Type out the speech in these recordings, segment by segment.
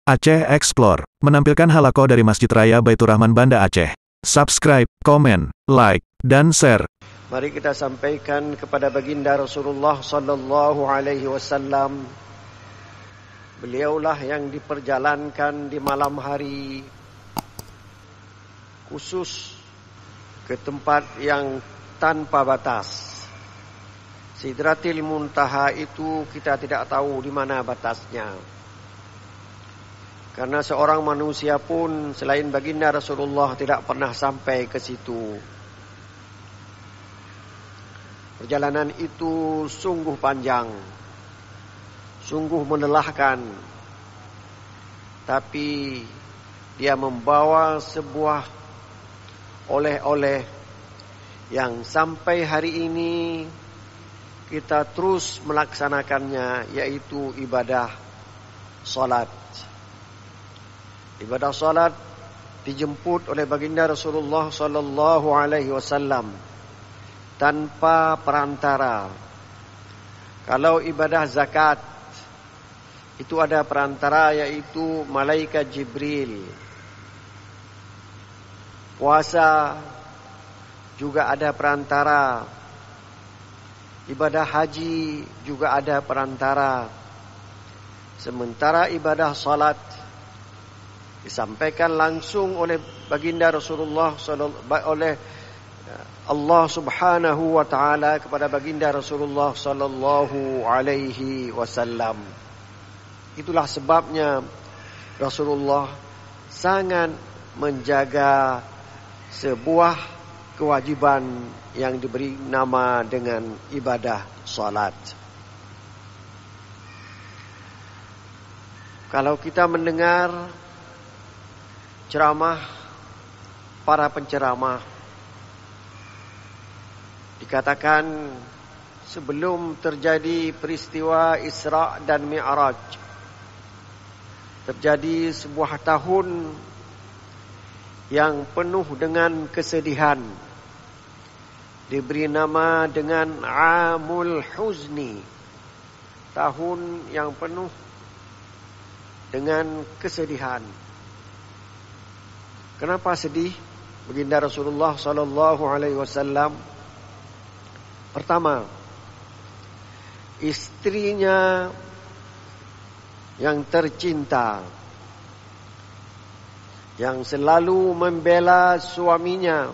Aceh Explore menampilkan halaqah dari Masjid Raya Baitur Rahman Banda Aceh. Subscribe, komen, like, dan share. Mari kita sampaikan kepada baginda Rasulullah sallallahu alaihi wasallam. Beliaulah yang diperjalankan di malam hari khusus ke tempat yang tanpa batas. Sidratil Muntaha itu kita tidak tahu di mana batasnya. Karena seorang manusia pun selain baginda Rasulullah tidak pernah sampai ke situ. Perjalanan itu sungguh panjang, sungguh melelahkan. Tapi dia membawa sebuah oleh-oleh yang sampai hari ini kita terus melaksanakannya, yaitu ibadah salat. Ibadah salat dijemput oleh baginda Rasulullah sallallahu alaihi wasallam tanpa perantara. Kalau ibadah zakat itu ada perantara, yaitu malaikat Jibril. Puasa juga ada perantara. Ibadah haji juga ada perantara. Sementara ibadah salat disampaikan langsung oleh baginda Rasulullah oleh Allah Subhanahu wa taala kepada baginda Rasulullah sallallahu alaihi wasallam. Itulah sebabnya Rasulullah sangat menjaga sebuah kewajiban yang diberi nama dengan ibadah salat. Kalau kita mendengar ceramah para penceramah, dikatakan sebelum terjadi peristiwa Isra dan Mi'raj, terjadi sebuah tahun yang penuh dengan kesedihan, diberi nama dengan Amul Huzni, tahun yang penuh dengan kesedihan. Kenapa sedih baginda Rasulullah sallallahu alaihi wasallam? Pertama, istrinya yang tercinta, yang selalu membela suaminya,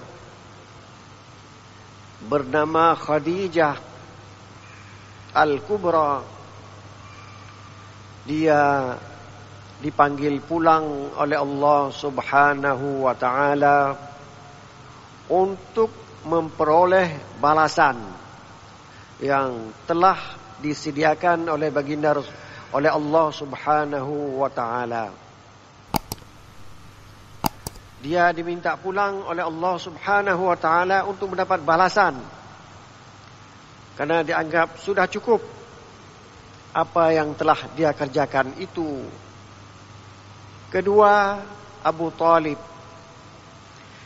bernama Khadijah Al-Kubra, dia dipanggil pulang oleh Allah Subhanahu wa taala untuk memperoleh balasan yang telah disediakan oleh baginda oleh Allah Subhanahu wa taala. Dia diminta pulang oleh Allah Subhanahu wa taala untuk mendapat balasan, karena dianggap sudah cukup apa yang telah dia kerjakan itu. Kedua, Abu Talib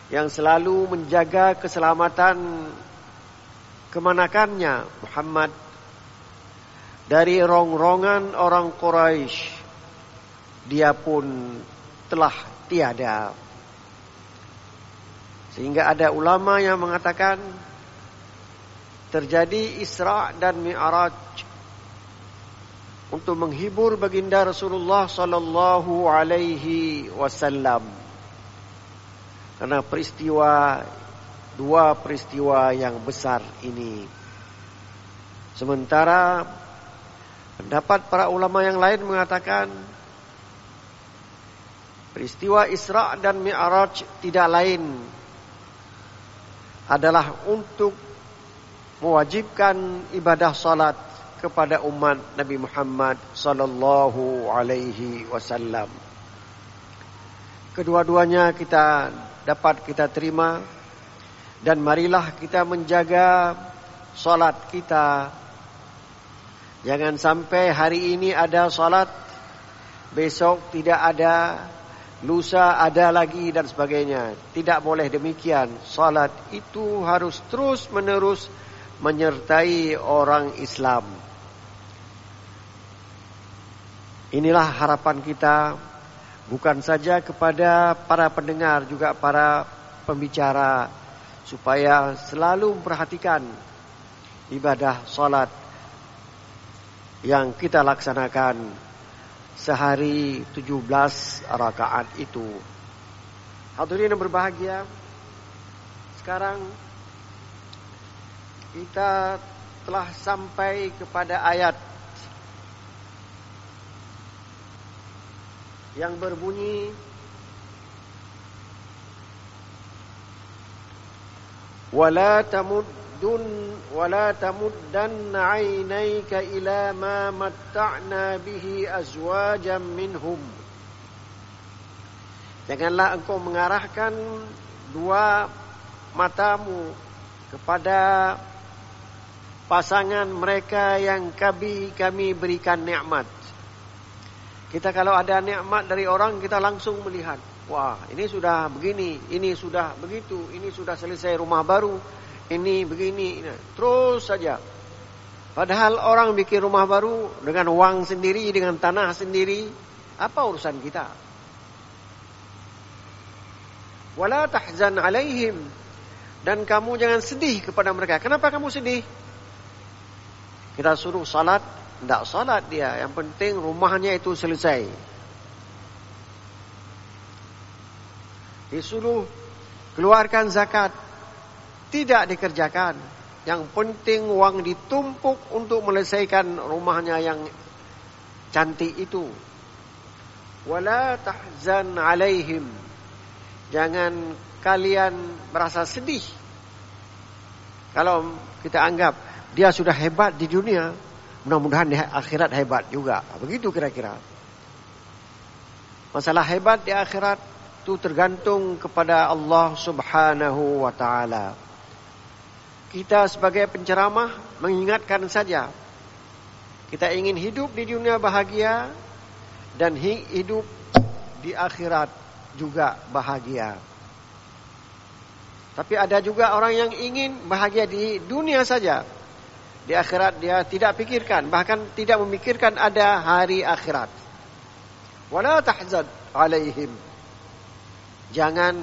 yang selalu menjaga keselamatan kemanakannya Muhammad dari rongrongan orang Quraisy, dia pun telah tiada. Sehingga ada ulama yang mengatakan terjadi Isra dan Mi'raj untuk menghibur baginda Rasulullah sallallahu alaihi wasallam. Karena dua peristiwa yang besar ini. Sementara pendapat para ulama yang lain mengatakan peristiwa Isra dan Mi'raj tidak lain adalah untuk mewajibkan ibadah salat kepada umat Nabi Muhammad sallallahu alaihi wasallam. Kedua-duanya dapat kita terima, dan marilah kita menjaga salat kita. Jangan sampai hari ini ada salat, besok tidak ada, lusa ada lagi dan sebagainya. Tidak boleh demikian. Salat itu harus terus menerus menyertai orang Islam. Inilah harapan kita bukan saja kepada para pendengar, juga para pembicara, supaya selalu memperhatikan ibadah salat yang kita laksanakan sehari 17 rakaat itu. Hadirin yang berbahagia, sekarang kita telah sampai kepada ayat yang berbunyi wala tamuddanna 'ainayka ila ma matta'na bihi azwajan minhum. Janganlah engkau mengarahkan dua matamu kepada pasangan mereka yang kami berikan nikmat. Kita kalau ada nikmat dari orang, kita langsung melihat, wah, ini sudah begini, ini sudah begitu, ini sudah selesai rumah baru, ini begini, terus saja. Padahal orang bikin rumah baru dengan uang sendiri, dengan tanah sendiri, apa urusan kita? Wala tahzan alaihim, dan kamu jangan sedih kepada mereka. Kenapa kamu sedih? Kita suruh salat, tidak salat dia. Yang penting rumahnya itu selesai. Disuruh keluarkan zakat, tidak dikerjakan. Yang penting uang ditumpuk untuk menyelesaikan rumahnya yang cantik itu. Wala tahzan alaihim, jangan kalian merasa sedih. Kalau kita anggap dia sudah hebat di dunia, mudah-mudahan di akhirat hebat juga. Begitu kira-kira. Masalah hebat di akhirat itu tergantung kepada Allah Subhanahu wa ta'ala. Kita sebagai penceramah mengingatkan saja. Kita ingin hidup di dunia bahagia dan hidup di akhirat juga bahagia. Tapi ada juga orang yang ingin bahagia di dunia saja. Di akhirat dia tidak pikirkan, bahkan tidak memikirkan ada hari akhirat. Wala tahzan alaihim, jangan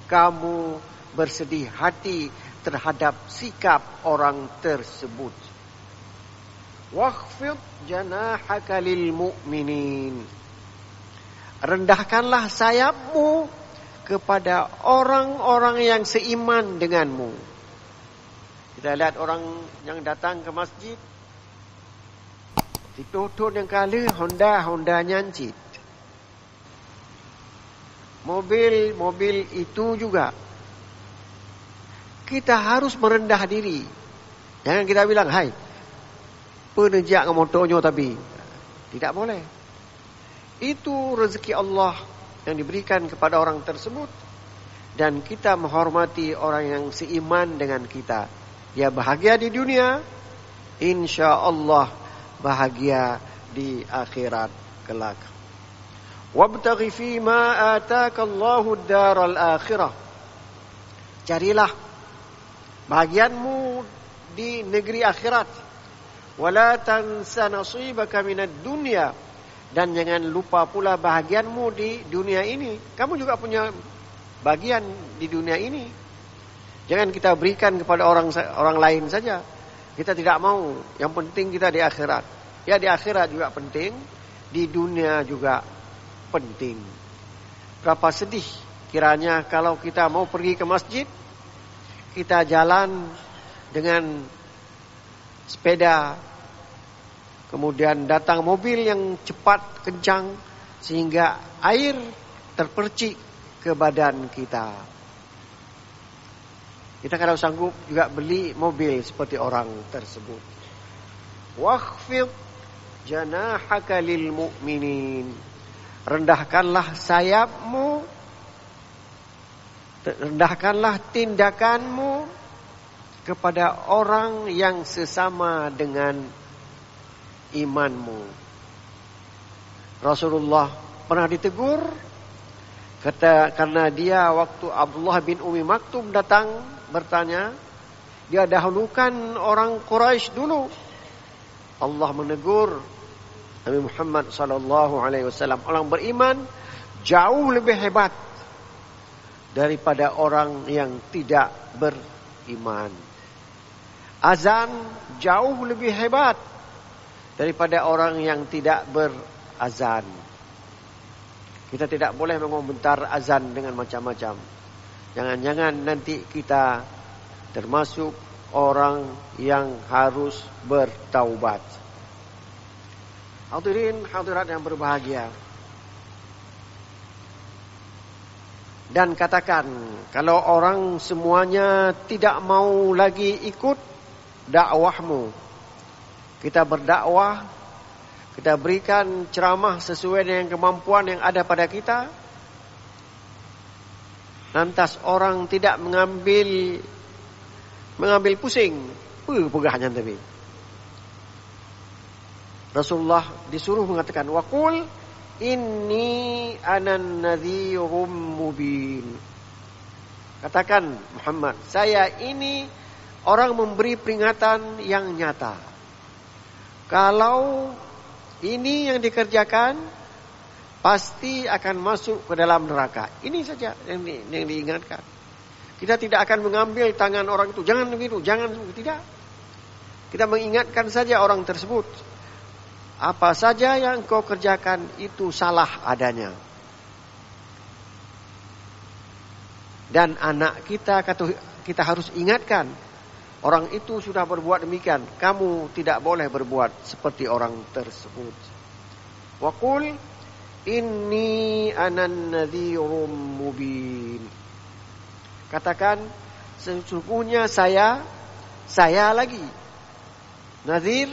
kamu bersedih hati terhadap sikap orang tersebut. Wakhfid janahaka lil mu'minin, rendahkanlah sayapmu kepada orang-orang yang seiman denganmu. Kita lihat orang yang datang ke masjid, dituntut yang kali Honda nyancit. Mobil itu juga. Kita harus merendah diri. Jangan kita bilang, hai, penejak ke motornya tapi. Tidak boleh. Itu rezeki Allah yang diberikan kepada orang tersebut. Dan kita menghormati orang yang seiman dengan kita. Dia bahagia di dunia, insya Allah bahagia di akhirat kelak. Wabtaghi fima ataka Allahu ad-daral akhirah. Carilah bahagianmu di negeri akhirat. Wala tansa nasibaka minad dunya, dan jangan lupa pula bahagianmu di dunia ini. Kamu juga punya bagian di dunia ini. Jangan kita berikan kepada orang lain saja. Kita tidak mau. Yang penting kita di akhirat. Ya, di akhirat juga penting, di dunia juga penting. Berapa sedih kiranya kalau kita mau pergi ke masjid, kita jalan dengan sepeda, kemudian datang mobil yang cepat, kencang, sehingga air terpercik ke badan kita. Kita kalau sanggup juga beli mobil seperti orang tersebut. Wakhfid janahaka lil mu'minin, rendahkanlah sayapmu, rendahkanlah tindakanmu kepada orang yang sesama dengan imanmu. Rasulullah pernah ditegur karena dia waktu Abdullah bin Umi Maktum datang bertanya, dia dahulukan orang Quraisy dulu. Allah menegur Nabi Muhammad sallallahu alaihi wasallam, orang beriman jauh lebih hebat daripada orang yang tidak beriman. Azan jauh lebih hebat daripada orang yang tidak berazan. Kita tidak boleh mengomentar azan dengan macam-macam. Jangan-jangan nanti kita termasuk orang yang harus bertaubat. Hadirin hadirat yang berbahagia. Dan katakan, kalau orang semuanya tidak mau lagi ikut dakwahmu, kita berdakwah, kita berikan ceramah sesuai dengan kemampuan yang ada pada kita, lantas orang tidak mengambil pusing, pegahnya tapi. Rasulullah disuruh mengatakan, waqul inni anan nadhirum mubin. Katakan Muhammad, saya ini orang memberi peringatan yang nyata. Kalau ini yang dikerjakan, pasti akan masuk ke dalam neraka. Ini saja yang diingatkan. Kita tidak akan mengambil tangan orang itu. Jangan begitu, jangan tidak. Kita mengingatkan saja orang tersebut. Apa saja yang kau kerjakan itu salah adanya. Dan anak kita harus ingatkan. Orang itu sudah berbuat demikian. Kamu tidak boleh berbuat seperti orang tersebut. Wa qul inni anan nadhirum mubin. Katakan, sesungguhnya saya lagi nadhir,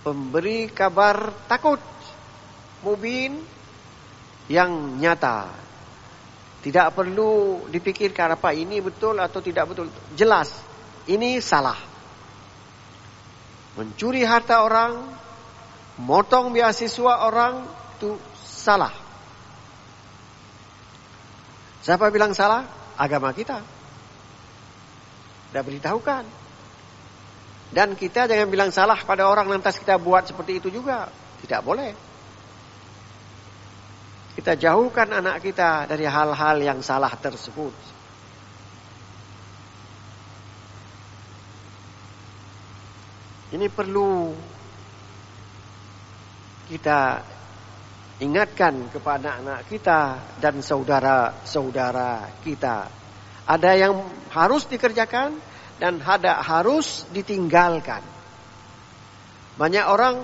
pemberi kabar takut, mubin, yang nyata. Tidak perlu dipikirkan apa ini betul atau tidak betul. Jelas, ini salah. Mencuri harta orang, motong beasiswa orang, itu salah. Siapa bilang salah? Agama kita. Sudah beritahukan. Dan kita jangan bilang salah pada orang lantas kita buat seperti itu juga. Tidak boleh. Kita jauhkan anak kita dari hal-hal yang salah tersebut. Ini perlu kita ingatkan kepada anak kita dan saudara-saudara kita. Ada yang harus dikerjakan dan ada harus ditinggalkan. Banyak orang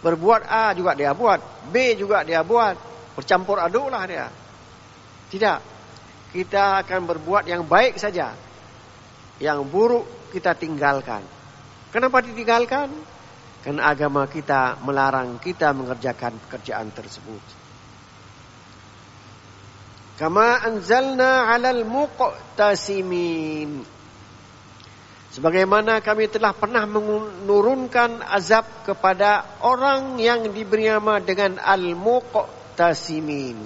berbuat A juga dia buat, B juga dia buat, bercampur aduklah dia. Tidak. Kita akan berbuat yang baik saja. Yang buruk kita tinggalkan. Kenapa ditinggalkan? Karena agama kita melarang kita mengerjakan pekerjaan tersebut. Kama anzalna 'alal muqtasimin. Sebagaimana kami telah pernah menurunkan azab kepada orang yang diberi nama dengan al-muqtasimin.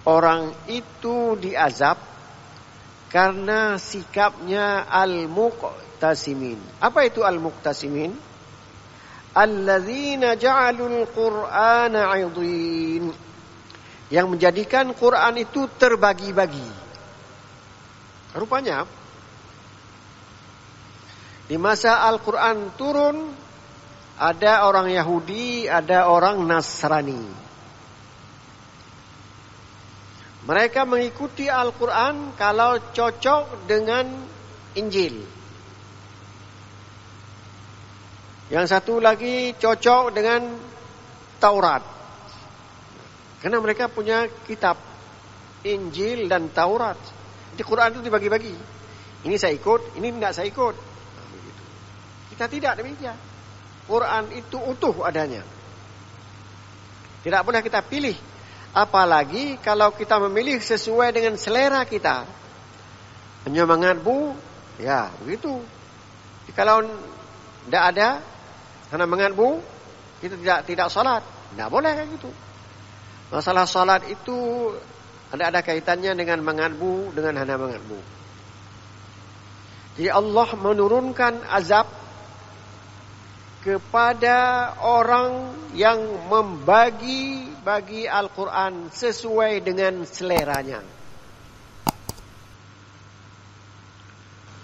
Orang itu diazab karena sikapnya al-muqtasimin. Apa itu al-muqtasimin? Alladzina ja'alul Qur'ana 'idhin. Yang menjadikan Quran itu terbagi-bagi. Rupanya di masa Al-Quran turun, ada orang Yahudi, ada orang Nasrani. Mereka mengikuti Al-Quran kalau cocok dengan Injil. Yang satu lagi cocok dengan Taurat. Karena mereka punya kitab Injil dan Taurat. Di Quran itu dibagi-bagi. Ini saya ikut, ini tidak saya ikut. Nah, begitu. Kita tidak demikian. Quran itu utuh adanya. Tidak boleh kita pilih. Apalagi kalau kita memilih sesuai dengan selera kita. Penyemangat bu, ya begitu. Kalau tidak ada, karena mengatbu, kita tidak salat. Tidak boleh kayak gitu. Masalah salat itu ada kaitannya dengan mengatbu, dengan hana mengatbu. Jadi Allah menurunkan azab kepada orang yang membagi Al-Quran sesuai dengan seleranya.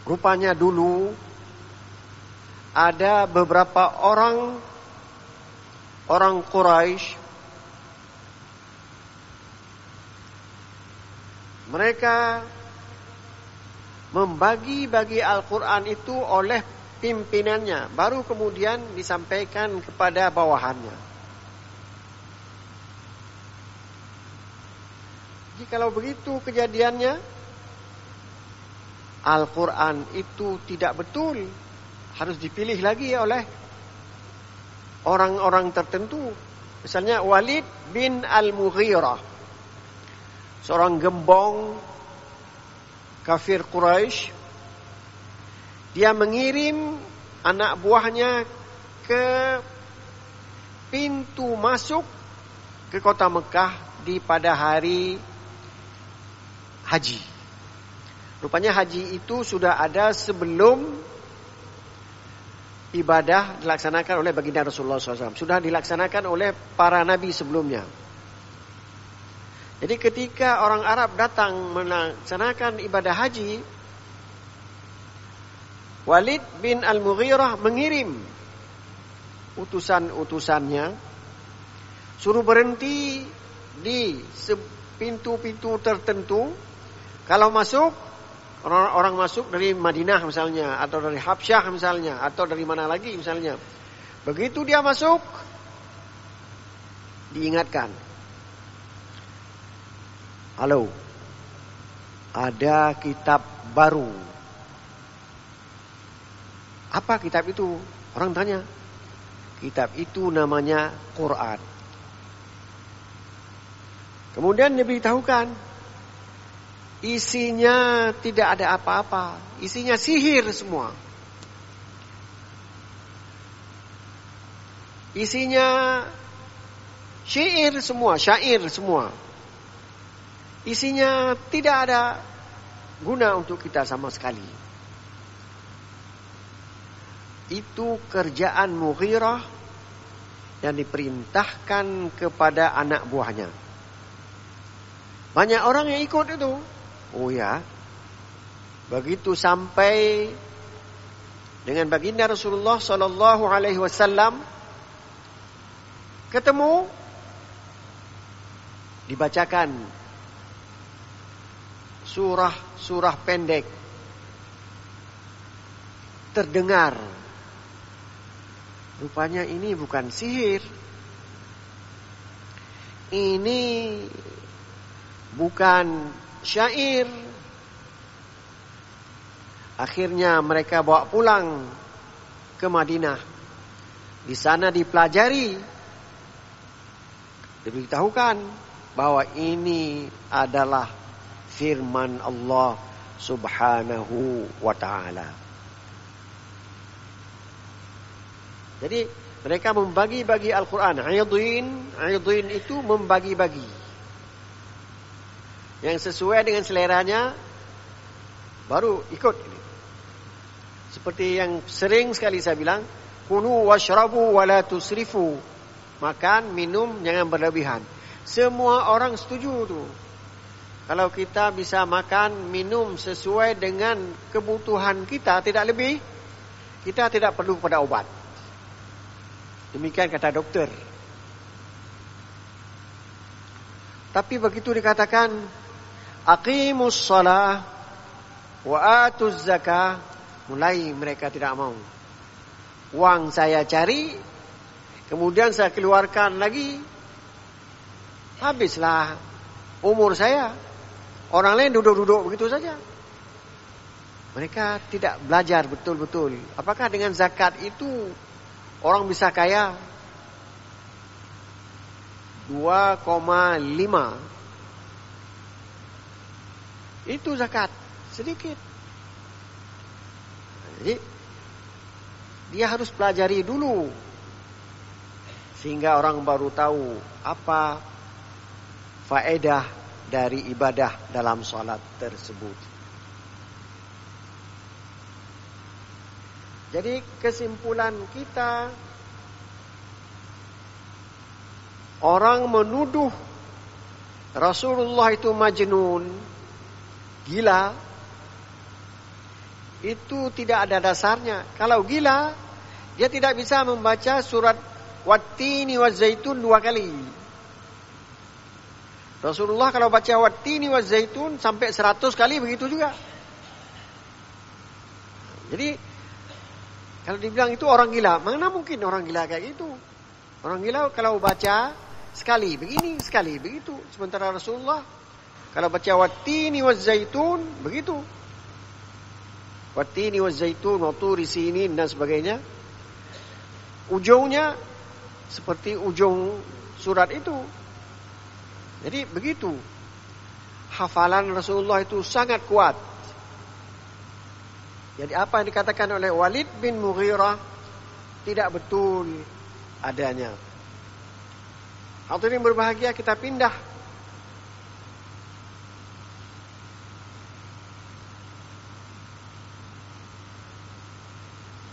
Rupanya dulu ada beberapa orang Quraisy, mereka membagi Al-Quran itu oleh pimpinannya, baru kemudian disampaikan kepada bawahannya. Jikalau begitu kejadiannya, Al-Quran itu tidak betul, harus dipilih lagi oleh orang-orang tertentu. Misalnya Walid bin Al-Mughirah, seorang gembong kafir Quraisy, dia mengirim anak buahnya ke pintu masuk ke kota Mekah pada hari haji. Rupanya haji itu sudah ada sebelum ibadah dilaksanakan oleh baginda Rasulullah SAW. Sudah dilaksanakan oleh para nabi sebelumnya. Jadi ketika orang Arab datang melaksanakan ibadah haji, Walid bin Al-Mughirah mengirim utusan-utusannya, suruh berhenti di pintu-pintu tertentu. Kalau masuk, orang masuk dari Madinah misalnya, atau dari Habsyah misalnya, atau dari mana lagi misalnya. Begitu dia masuk, diingatkan, halo, ada kitab baru. Apa kitab itu? Orang tanya. Kitab itu namanya Quran. Kemudian diberitahukan, isinya tidak ada apa-apa. Isinya sihir semua. Isinya syair semua. Isinya tidak ada guna untuk kita sama sekali. Itu kerjaan Mughirah yang diperintahkan kepada anak buahnya. Banyak orang yang ikut itu. Oh ya. Begitu sampai dengan baginda Rasulullah sallallahu alaihi wasallam, ketemu, dibacakan surah pendek, terdengar. Rupanya ini bukan sihir. Ini bukan syair. Akhirnya mereka bawa pulang ke Madinah. Di sana dipelajari, diberitahukan bahwa ini adalah firman Allah Subhanahu wa ta'ala. Jadi mereka membagi-bagi Al-Quran. Aydin itu membagi-bagi. Yang sesuai dengan seleranya baru ikut ini. Seperti yang sering sekali saya bilang, kulu washrabu wa la tusrifu. Makan, minum, jangan berlebihan. Semua orang setuju tu. Kalau kita bisa makan, minum sesuai dengan kebutuhan kita, tidak lebih, kita tidak perlu pada obat. Demikian kata dokter. Tapi begitu dikatakan aqimus shalah wa atuz zakah, mulai mereka tidak mau. Uang saya cari, kemudian saya keluarkan lagi, habislah umur saya. Orang lain duduk-duduk begitu saja. Mereka tidak belajar betul-betul. Apakah dengan zakat itu orang bisa kaya? 2,5. Itu zakat. Sedikit. Jadi dia harus pelajari dulu. Sehingga orang baru tahu apa faedah dari ibadah dalam salat tersebut. Jadi kesimpulan kita, orang menuduh Rasulullah itu majnun, gila, itu tidak ada dasarnya. Kalau gila, dia tidak bisa membaca surat Wattini Wazzaitun 2 kali. Rasulullah kalau baca Wattini Wazzaitun sampai 100 kali begitu juga. Jadi kalau dibilang itu orang gila, mana mungkin orang gila kayak gitu? Orang gila kalau baca sekali begini, sekali begitu. Sementara Rasulullah kalau baca Wattini Wazzaitun begitu. Wattini Wazzaitun, wa turi sinin dan sebagainya. Ujungnya seperti ujung surat itu. Jadi begitu. Hafalan Rasulullah itu sangat kuat. Jadi apa yang dikatakan oleh Walid bin Mughirah tidak betul adanya. Hadirin berbahagia, kita pindah.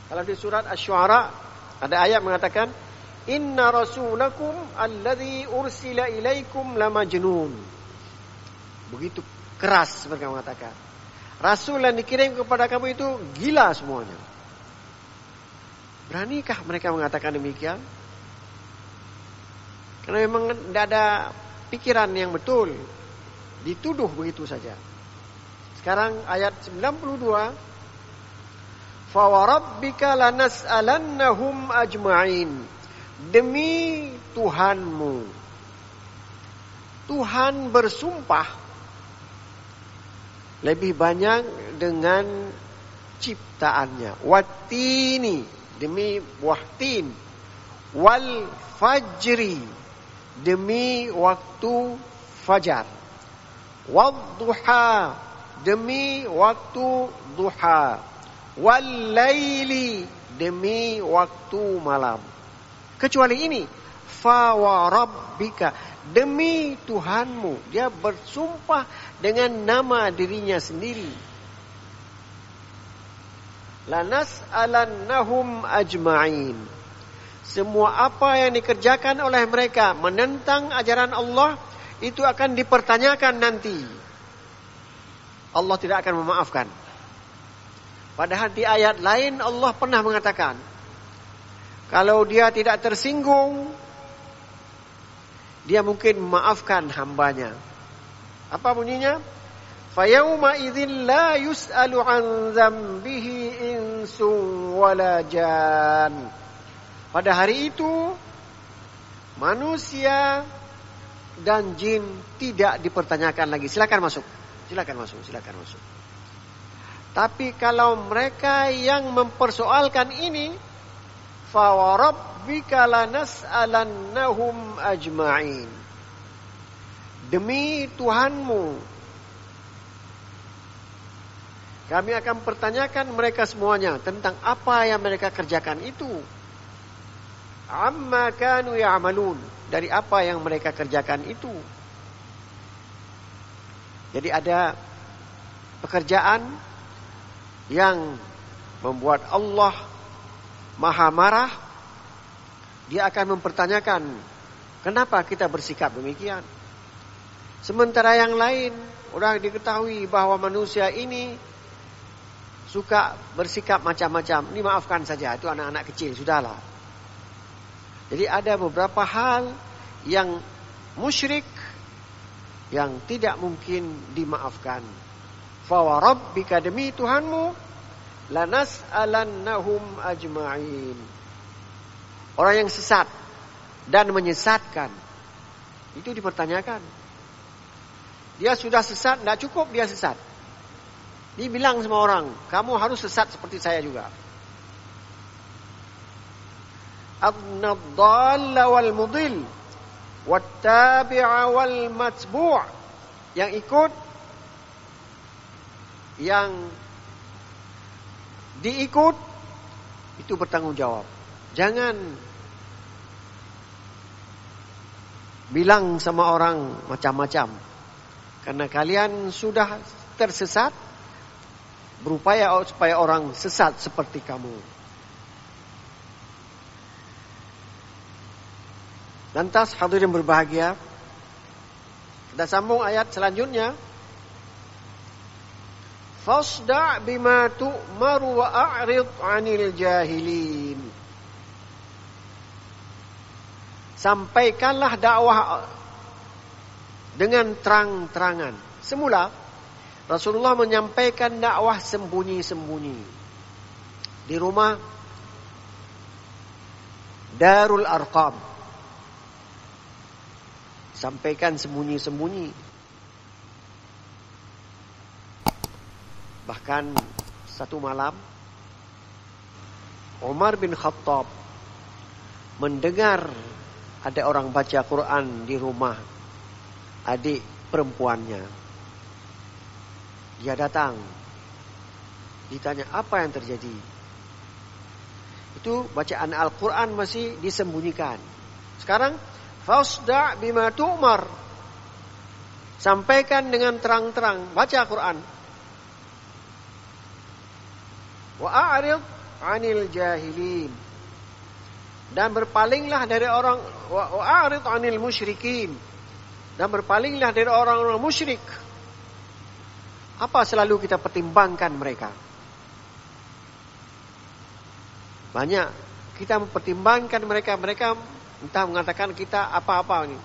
Kalau di surat Asy-Syu'ara ada ayat mengatakan, Inna rasulakum alladhi ursila ilaikum lamajnun. Begitu keras mereka mengatakan. Rasul yang dikirim kepada kamu itu gila semuanya. Beranikah mereka mengatakan demikian? Karena memang tidak ada pikiran yang betul. Dituduh begitu saja. Sekarang ayat 92. Fawarabbika lanas'alannahum ajma'in. Demi Tuhanmu. Tuhan bersumpah lebih banyak dengan ciptaannya. Wattini, demi buah tin. Wal fajri, demi waktu fajar. Wadduha, demi waktu duha. Wal laili, demi waktu malam. Kecuali ini, fa wa rabbika, demi Tuhanmu. Dia bersumpah dengan nama dirinya sendiri. Lanas'alannahum ajma'in. Semua apa yang dikerjakan oleh mereka menentang ajaran Allah, itu akan dipertanyakan nanti. Allah tidak akan memaafkan. Padahal di ayat lain Allah pernah mengatakan, kalau dia tidak tersinggung, dia mungkin memaafkan hambanya. Apa bunyinya? Fayauma idzin la yus'alu an dzambihi insun wala jan. Pada hari itu manusia dan jin tidak dipertanyakan lagi. Silakan masuk. Tapi kalau mereka yang mempersoalkan ini, fa wa rabbika lanas'alannahum ajma'in. Demi Tuhanmu, kami akan pertanyakan mereka semuanya tentang apa yang mereka kerjakan itu. Amma kanu ya'malun, dari apa yang mereka kerjakan itu. Jadi ada pekerjaan yang membuat Allah maha marah. Dia akan mempertanyakan, kenapa kita bersikap demikian? Sementara yang lain sudah diketahui bahwa manusia ini suka bersikap macam-macam. Ini maafkan saja, itu anak-anak kecil, sudahlah. Jadi ada beberapa hal yang musyrik yang tidak mungkin dimaafkan. Fa wa rabbika, demi Tuhanmu, lanas'alannahum ajma'in. Orang yang sesat dan menyesatkan itu dipertanyakan. Dia sudah sesat, tidak cukup dia sesat. Dibilang sama orang, kamu harus sesat seperti saya juga. Ad-dhalla wal mudil, wat-tabi'a wal matbu'. Yang ikut, yang diikut, itu bertanggung jawab. Jangan bilang sama orang macam-macam. Karena kalian sudah tersesat, berupaya supaya orang sesat seperti kamu. Lantas hadirin berbahagia, kita sambung ayat selanjutnya. Fasda' bima tu'maru wa a'rid 'anil jahilin. Sampaikanlah dakwah dengan terang-terangan. Semula Rasulullah menyampaikan dakwah sembunyi-sembunyi di rumah Darul Arqam. Sampaikan sembunyi-sembunyi. Bahkan satu malam Umar bin Khattab mendengar ada orang baca Quran di rumah adik perempuannya. Dia datang. Ditanya apa yang terjadi. Itu bacaan Al-Quran masih disembunyikan. Sekarang fasda' bima tu'mar. Sampaikan dengan terang-terang. Baca Quran. Wa a'rid 'anil jahilin. Dan berpalinglah dari orang. Wa a'rid 'anil musyrikin. Dan berpalinglah dari orang-orang musyrik. Apa selalu kita pertimbangkan mereka? Banyak kita mempertimbangkan mereka. Mereka entah mengatakan kita apa-apa ini.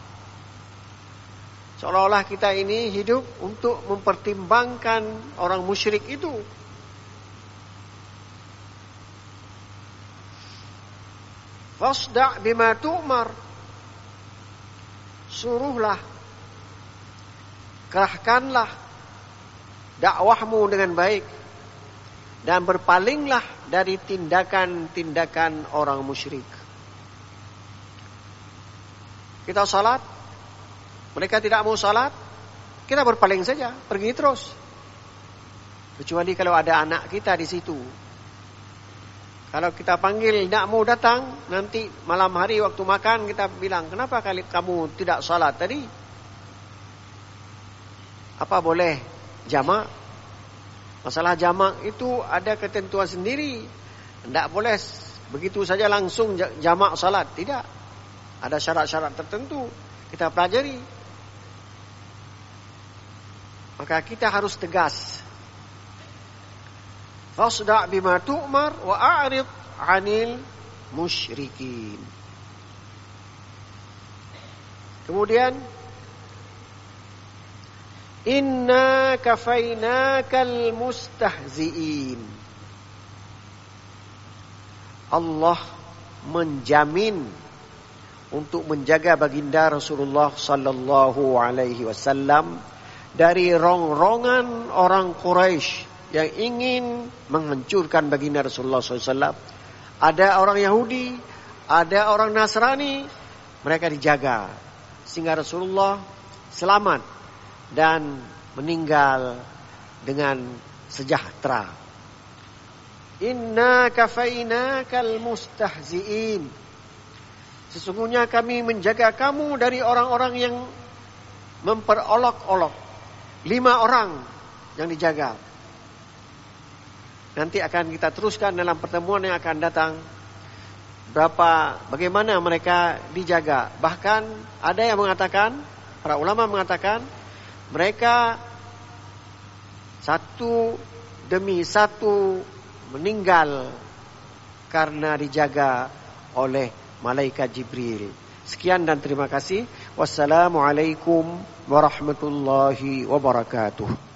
Seolah-olah kita ini hidup untuk mempertimbangkan orang musyrik itu. Fasda' bima tu'mar. Suruhlah, kerahkanlah dakwahmu dengan baik. Dan berpalinglah dari tindakan-tindakan orang musyrik. Kita salat, mereka tidak mau salat, kita berpaling saja, pergi terus. Kecuali kalau ada anak kita di situ. Kalau kita panggil, tidak mau datang, nanti malam hari waktu makan kita bilang, kenapa kamu tidak salat tadi? Apa boleh jamak? Masalah jamak itu ada ketentuan sendiri. Tidak boleh begitu saja langsung jamak salat. Tidak. Ada syarat-syarat tertentu. Kita pelajari. Maka kita harus tegas. Fasda' bima tu'mar wa a'rid 'anil musyrikin. Kemudian inna kafainakal mustahzi'in. Allah menjamin untuk menjaga baginda Rasulullah sallallahu alaihi wasallam dari rongrongan orang Quraisy yang ingin menghancurkan baginda Rasulullah sallallahu alaihi wasallam. Ada orang Yahudi, ada orang Nasrani, mereka dijaga sehingga Rasulullah selamat dan meninggal dengan sejahtera. Inna kafainakal mustahzi'in. Sesungguhnya kami menjaga kamu dari orang-orang yang memperolok-olok. 5 orang yang dijaga. Nanti akan kita teruskan dalam pertemuan yang akan datang. Bagaimana mereka dijaga. Bahkan ada yang mengatakan, para ulama mengatakan, mereka satu demi satu meninggal karena dijaga oleh malaikat Jibril. Sekian dan terima kasih. Wassalamualaikum warahmatullahi wabarakatuh.